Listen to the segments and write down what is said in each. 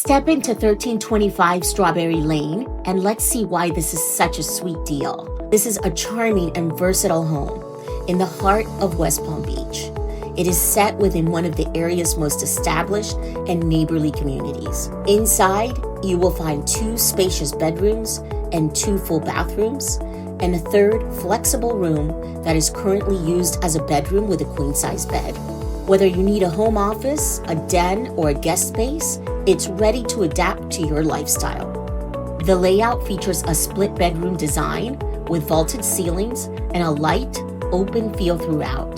Step into 1325 Strawberry Lane and let's see why this is such a sweet deal. This is a charming and versatile home in the heart of West Palm Beach. It is set within one of the area's most established and neighborly communities. Inside, you will find 2 spacious bedrooms and 2 full bathrooms, and a 3rd flexible room that is currently used as a bedroom with a queen-size bed. Whether you need a home office, a den, or a guest space, it's ready to adapt to your lifestyle. The layout features a split bedroom design with vaulted ceilings and a light, open feel throughout.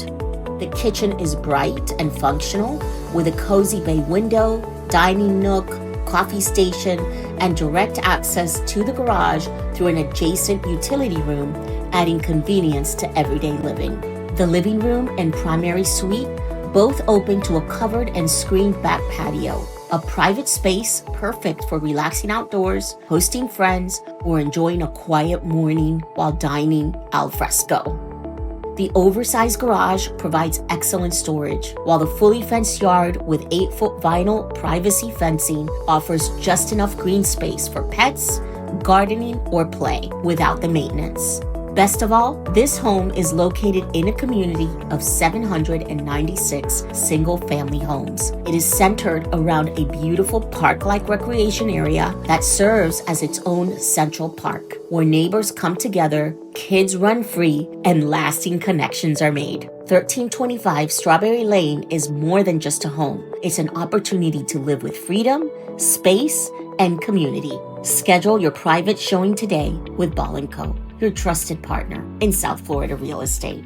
The kitchen is bright and functional with a cozy bay window, dining nook, coffee station, and direct access to the garage through an adjacent utility room, adding convenience to everyday living. The living room and primary suite both open to a covered and screened back patio, a private space perfect for relaxing outdoors, hosting friends, or enjoying a quiet morning while dining al fresco. The oversized garage provides excellent storage, while the fully fenced yard with 8-foot vinyl privacy fencing offers just enough green space for pets, gardening, or play without the maintenance. Best of all, this home is located in a community of 796 single-family homes. It is centered around a beautiful park-like recreation area that serves as its own central park, where neighbors come together, kids run free, and lasting connections are made. 1325 Strawberry Lane is more than just a home. It's an opportunity to live with freedom, space, and community. Schedule your private showing today with Ball & Co., your trusted partner in South Florida real estate.